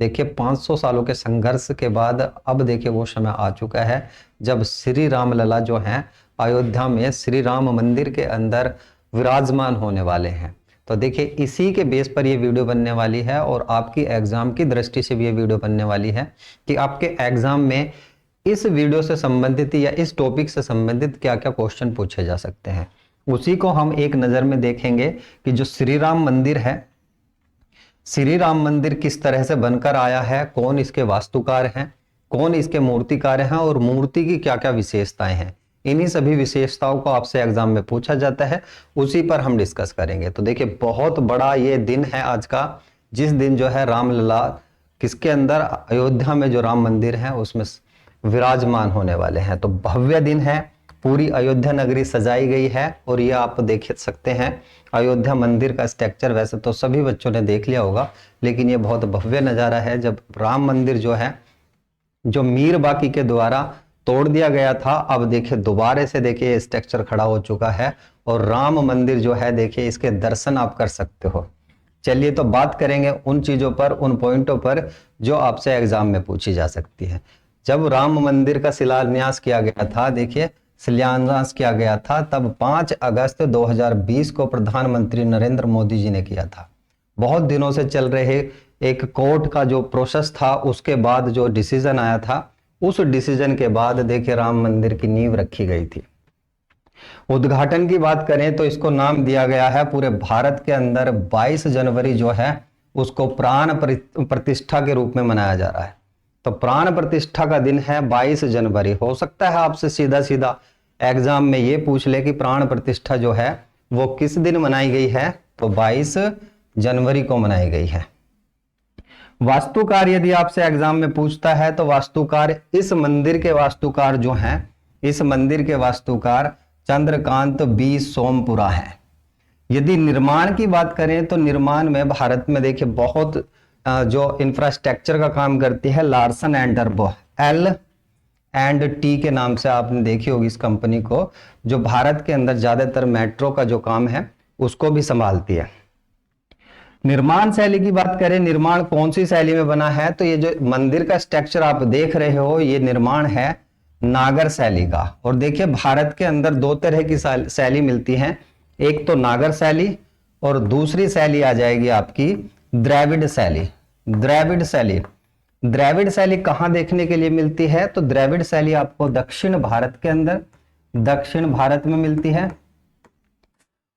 देखिए 500 सालों के संघर्ष के बाद अब देखिए वो समय आ चुका है जब श्री राम लला जो हैं अयोध्या में श्री राम मंदिर के अंदर विराजमान होने वाले हैं। तो देखिए इसी के बेस पर ये वीडियो बनने वाली है और आपकी एग्जाम की दृष्टि से भी ये वीडियो बनने वाली है कि आपके एग्जाम में इस वीडियो से संबंधित या इस टॉपिक से संबंधित क्या क्या क्वेश्चन पूछे जा सकते हैं, उसी को हम एक नजर में देखेंगे कि जो श्री राम मंदिर है, श्री राम मंदिर किस तरह से बनकर आया है, कौन इसके वास्तुकार हैं, कौन इसके मूर्तिकार हैं और मूर्ति की क्या क्या विशेषताएं हैं। इन्हीं सभी विशेषताओं को आपसे एग्जाम में पूछा जाता है, उसी पर हम डिस्कस करेंगे। तो देखिए बहुत बड़ा ये दिन है आज का, जिस दिन जो है रामलला किसके अंदर, अयोध्या में जो राम मंदिर है उसमें विराजमान होने वाले हैं। तो भव्य दिन है, पूरी अयोध्या नगरी सजाई गई है और ये आप देख सकते हैं अयोध्या मंदिर का स्ट्रक्चर। वैसे तो सभी बच्चों ने देख लिया होगा, लेकिन ये बहुत भव्य नज़ारा है जब राम मंदिर जो है, जो मीर बाकी के द्वारा तोड़ दिया गया था, अब देखिए दोबारा से देखिए स्ट्रक्चर खड़ा हो चुका है और राम मंदिर जो है देखिए इसके दर्शन आप कर सकते हो। चलिए तो बात करेंगे उन चीजों पर, उन पॉइंटों पर जो आपसे एग्जाम में पूछी जा सकती है। जब राम मंदिर का शिलान्यास किया गया था, देखिए शिलान्यास किया गया था तब 5 अगस्त 2020 को प्रधानमंत्री नरेंद्र मोदी जी ने किया था। बहुत दिनों से चल रहे एक कोर्ट का जो प्रोसेस था, उसके बाद जो डिसीजन आया था, उस डिसीजन के बाद देखिए राम मंदिर की नींव रखी गई थी। उद्घाटन की बात करें तो इसको नाम दिया गया है, पूरे भारत के अंदर 22 जनवरी जो है उसको प्राण प्रतिष्ठा के रूप में मनाया जा रहा है। तो प्राण प्रतिष्ठा का दिन है 22 जनवरी। हो सकता है आपसे सीधा सीधा एग्जाम में ये पूछ ले कि प्राण प्रतिष्ठा जो है वो किस दिन मनाई गई है, तो 22 जनवरी को मनाई गई है। वास्तुकार यदि आपसे एग्जाम में पूछता है तो वास्तुकार, इस मंदिर के वास्तुकार जो हैं, इस मंदिर के वास्तुकार चंद्रकांत बी सोमपुरा है। यदि निर्माण की बात करें तो निर्माण में भारत में देखिए बहुत जो इंफ्रास्ट्रक्चर का काम करती है लार्सन एंड टर्बो, L&T के नाम से आपने देखी होगी इस कंपनी को, जो भारत के अंदर ज्यादातर मेट्रो का जो काम है उसको भी संभालती है। निर्माण शैली की बात करें, निर्माण कौन सी शैली में बना है, तो ये जो मंदिर का स्ट्रक्चर आप देख रहे हो ये निर्माण है नागर शैली का। और देखिए भारत के अंदर 2 तरह की शैली मिलती है, एक तो नागर शैली और दूसरी शैली आ जाएगी आपकी द्रविड़ शैली। द्रविड़ शैली कहां देखने के लिए मिलती है, तो द्रविड़ शैली आपको दक्षिण भारत के अंदर, दक्षिण भारत में मिलती है।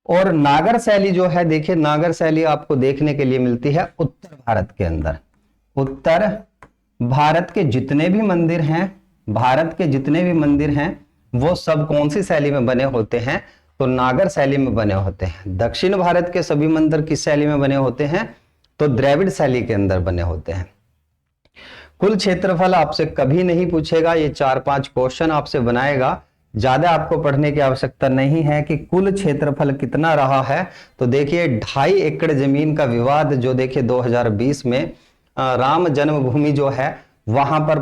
और नागर शैली जो है, देखिए नागर शैली आपको देखने के लिए मिलती है उत्तर भारत के अंदर। उत्तर भारत के जितने भी मंदिर हैं, भारत के जितने भी मंदिर हैं वो सब कौन सी शैली में बने होते हैं, तो नागर शैली में बने होते हैं। दक्षिण भारत के सभी मंदिर किस शैली में बने होते हैं, तो द्रविड़ शैली के अंदर बने होते हैं। कुल क्षेत्रफल आपसे कभी नहीं पूछेगा, ये 4-5 क्वेश्चन आपसे बनाएगा, ज्यादा आपको पढ़ने की आवश्यकता नहीं है कि कुल क्षेत्रफल कितना रहा है। तो देखिए 2.5 एकड़ जमीन का विवाद जो देखिए 2020 में राम जन्मभूमि जो है वहां पर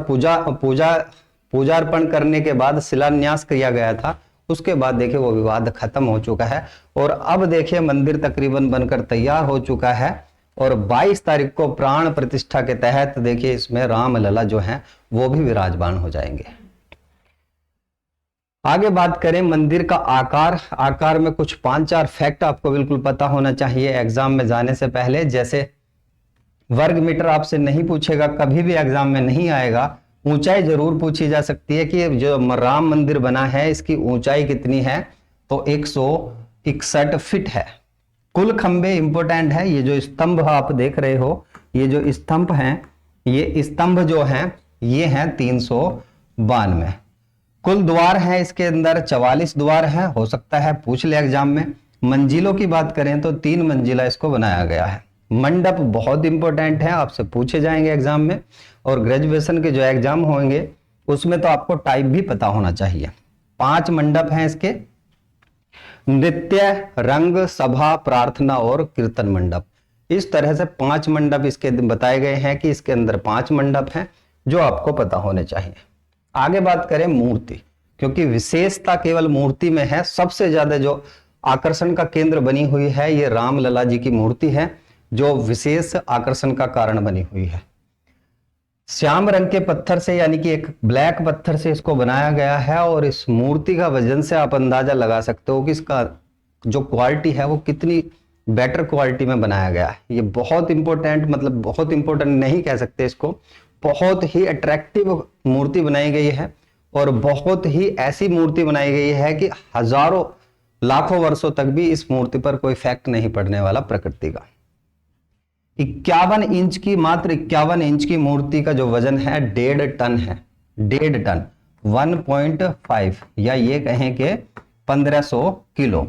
पूजार्पण करने के बाद शिलान्यास किया गया था, उसके बाद देखिए वो विवाद खत्म हो चुका है और अब देखिए मंदिर तकरीबन बनकर तैयार हो चुका है और 22 तारीख को प्राण प्रतिष्ठा के तहत देखिए इसमें राम लला जो हैं वो भी विराजमान हो जाएंगे। आगे बात करें मंदिर का आकार में कुछ 5-4 फैक्ट आपको बिल्कुल पता होना चाहिए एग्जाम में जाने से पहले। जैसे वर्ग मीटर आपसे नहीं पूछेगा, कभी भी एग्जाम में नहीं आएगा। ऊंचाई जरूर पूछी जा सकती है कि जो राम मंदिर बना है इसकी ऊंचाई कितनी है, तो 161 फीट है। कुल खंबे इंपोर्टेंट है, ये जो स्तंभ आप देख रहे हो, ये जो स्तंभ हैं, ये स्तंभ जो हैं ये हैं 392। कुल द्वार है इसके अंदर 44 द्वार है, हो सकता है पूछ ले एग्जाम में। मंजिलों की बात करें तो 3 मंजिला इसको बनाया गया है। मंडप बहुत इंपॉर्टेंट है, आपसे पूछे जाएंगे एग्जाम में। और ग्रेजुएशन के जो एग्जाम होंगे उसमें तो आपको टाइप भी पता होना चाहिए। 5 मंडप हैं इसके, नृत्य, रंग, सभा, प्रार्थना और कीर्तन मंडप। इस तरह से 5 मंडप इसके बताए गए हैं कि इसके अंदर 5 मंडप हैं जो आपको पता होने चाहिए। आगे बात करें मूर्ति, क्योंकि विशेषता केवल मूर्ति में है। सबसे ज्यादा जो आकर्षण का केंद्र बनी हुई है ये राम लला जी की मूर्ति है, जो विशेष आकर्षण का कारण बनी हुई है। श्याम रंग के पत्थर से यानी कि एक ब्लैक पत्थर से इसको बनाया गया है और इस मूर्ति का वजन से आप अंदाजा लगा सकते हो कि इसका जो क्वालिटी है वो कितनी बेटर क्वालिटी में बनाया गया है। ये बहुत इंपॉर्टेंट, मतलब बहुत इंपॉर्टेंट नहीं कह सकते इसको, बहुत ही अट्रैक्टिव मूर्ति बनाई गई है और बहुत ही ऐसी मूर्ति बनाई गई है कि हजारों लाखों वर्षों तक भी इस मूर्ति पर कोई इफेक्ट नहीं पड़ने वाला प्रकृति का। 51 इंच की, मात्र 51 इंच की मूर्ति का जो वजन है 1.5 टन है, 1.5 टन 1.5, या ये कहें कि 1500 किलो,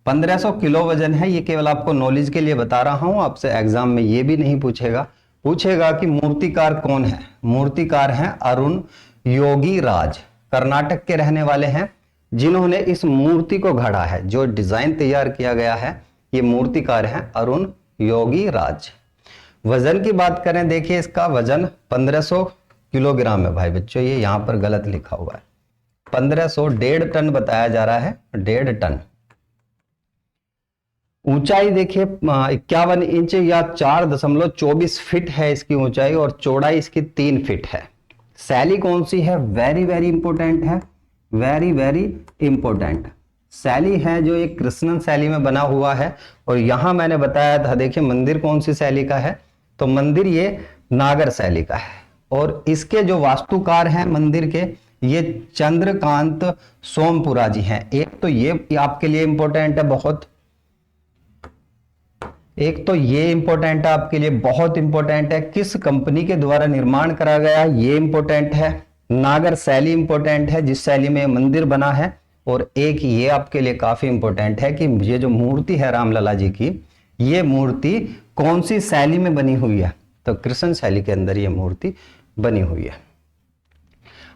1500 किलो वजन है। ये केवल आपको नॉलेज के लिए बता रहा हूं, आपसे एग्जाम में ये भी नहीं पूछेगा कि मूर्तिकार कौन है। मूर्तिकार हैं अरुण योगीराज, कर्नाटक के रहने वाले हैं, जिन्होंने इस मूर्ति को गढ़ा है। जो डिजाइन तैयार किया गया है, ये मूर्तिकार हैं अरुण योगीराज। वजन की बात करें, देखिए इसका वजन 1500 किलोग्राम है भाई बच्चों, ये यहां पर गलत लिखा हुआ है, 1500, 1.5 टन बताया जा रहा है, 1.5 टन। ऊंचाई देखिए 51 इंच या 4.24 फीट है इसकी ऊंचाई और चौड़ाई इसकी 3 फीट है। शैली कौन सी है, वेरी वेरी इंपॉर्टेंट है, वेरी वेरी इंपॉर्टेंट शैली है जो एक कृष्णन शैली में बना हुआ है। और यहां मैंने बताया था, देखिए मंदिर कौन सी शैली का है, तो मंदिर ये नागर शैली का है। और इसके जो वास्तुकार हैं मंदिर के, ये चंद्रकांत सोमपुरा जी हैं। एक तो ये आपके लिए इंपॉर्टेंट है बहुत, एक तो ये इंपॉर्टेंट है आपके लिए, बहुत इंपॉर्टेंट है, किस कंपनी के द्वारा निर्माण करा गया ये इंपॉर्टेंट है, नागर शैली इंपॉर्टेंट है जिस शैली में मंदिर बना है, और एक ये आपके लिए काफी इंपॉर्टेंट है कि ये जो मूर्ति है रामलला जी की, ये मूर्ति कौन सी शैली में बनी हुई है, तो कृष्ण शैली के अंदर ये मूर्ति बनी हुई है।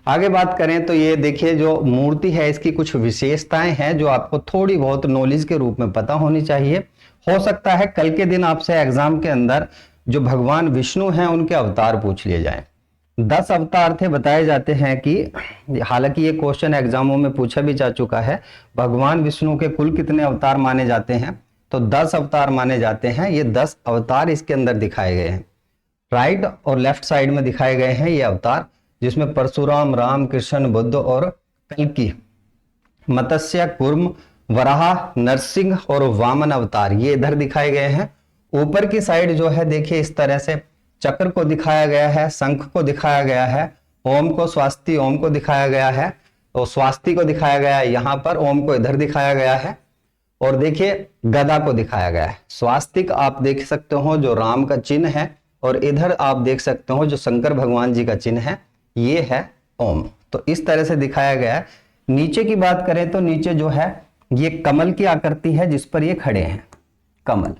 आगे बात करें तो ये देखिए जो मूर्ति है इसकी कुछ विशेषताएं हैं जो आपको थोड़ी बहुत नॉलेज के रूप में पता होनी चाहिए। हो सकता है कल के दिन आपसे एग्जाम के अंदर जो भगवान विष्णु हैं उनके अवतार पूछ लिए जाएं। 10 अवतार थे, बताए जाते हैं कि, हालांकि ये क्वेश्चन एग्जामों में पूछा भी जा चुका है, भगवान विष्णु के कुल कितने अवतार माने जाते हैं, तो 10 अवतार माने जाते हैं। ये 10 अवतार इसके अंदर दिखाए गए हैं, राइट और लेफ्ट साइड में दिखाए गए हैं ये अवतार, जिसमें परशुराम, राम, कृष्ण, बुद्ध और कल्कि, मत्स्य, कूर्म, वराह, नरसिंह और वामन अवतार ये इधर दिखाए गए हैं। ऊपर की साइड जो है देखिए इस तरह से चक्र को दिखाया गया है, शंख को दिखाया गया है, ओम को, स्वास्ति ओम को दिखाया गया है, और स्वास्ति को दिखाया गया है यहाँ पर, ओम को इधर दिखाया गया है, और देखिए गदा को दिखाया गया है। स्वास्तिक आप देख सकते हो जो राम का चिन्ह है, और इधर आप देख सकते हो जो शंकर भगवान जी का चिन्ह है, ये है ओम। तो इस तरह से दिखाया गया है। नीचे की बात करें तो नीचे जो है ये कमल की आकृति है जिस पर ये खड़े हैं, कमल,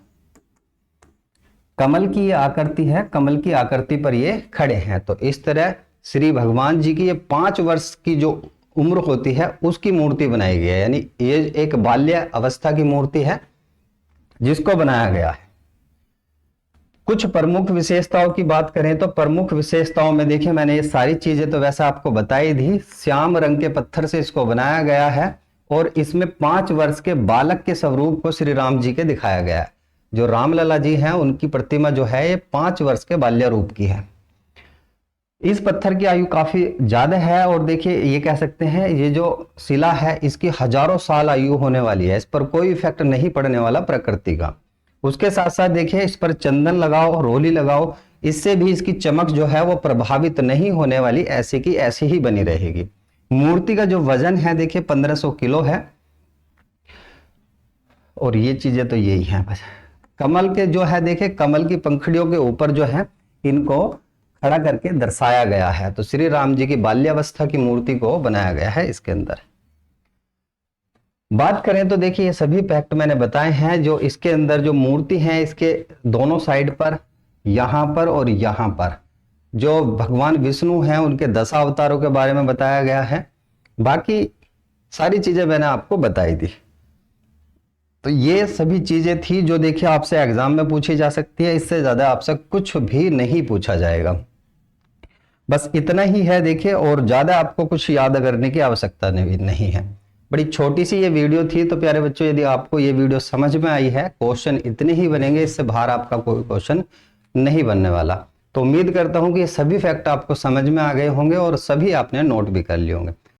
कमल की ये आकृति है, कमल की आकृति पर ये खड़े हैं। तो इस तरह श्री भगवान जी की ये 5 वर्ष की जो उम्र होती है उसकी मूर्ति बनाई गई है, यानी ये एक बाल्य अवस्था की मूर्ति है जिसको बनाया गया है। कुछ प्रमुख विशेषताओं की बात करें तो प्रमुख विशेषताओं में देखिए मैंने ये सारी चीजें तो वैसे आपको बताई थी। श्याम रंग के पत्थर से इसको बनाया गया है और इसमें 5 वर्ष के बालक के स्वरूप को श्री राम जी के दिखाया गया है। जो रामलला जी हैं उनकी प्रतिमा जो है ये 5 वर्ष के बाल्य रूप की है। इस पत्थर की आयु काफी ज्यादा है और देखिए ये कह सकते हैं ये जो शिला है इसकी हजारों साल आयु होने वाली है, इस पर कोई इफेक्ट नहीं पड़ने वाला प्रकृति का। उसके साथ साथ देखिए इस पर चंदन लगाओ, रोली लगाओ, इससे भी इसकी चमक जो है वो प्रभावित नहीं होने वाली, ऐसी की ऐसी ही बनी रहेगी। मूर्ति का जो वजन है देखिए 1500 किलो है, और ये चीजें तो यही है बस। कमल के जो है देखिए कमल की पंखुड़ियों के ऊपर जो है इनको खड़ा करके दर्शाया गया है। तो श्री राम जी की बाल्यावस्था की मूर्ति को बनाया गया है इसके अंदर। बात करें तो देखिए ये सभी फैक्ट मैंने बताए हैं। जो इसके अंदर जो मूर्ति है इसके दोनों साइड पर, यहां पर और यहां पर जो भगवान विष्णु हैं उनके 10 अवतारों के बारे में बताया गया है। बाकी सारी चीजें मैंने आपको बताई थी। तो ये सभी चीजें थी जो देखिए आपसे एग्जाम में पूछी जा सकती है, इससे ज्यादा आपसे कुछ भी नहीं पूछा जाएगा। बस इतना ही है देखिए, और ज्यादा आपको कुछ याद करने की आवश्यकता नहीं है। बड़ी छोटी सी ये वीडियो थी। तो प्यारे बच्चों यदि आपको ये वीडियो समझ में आई है, क्वेश्चन इतने ही बनेंगे, इससे बाहर आपका कोई क्वेश्चन नहीं बनने वाला। तो उम्मीद करता हूं कि ये सभी फैक्ट आपको समझ में आ गए होंगे और सभी आपने नोट भी कर लिए होंगे।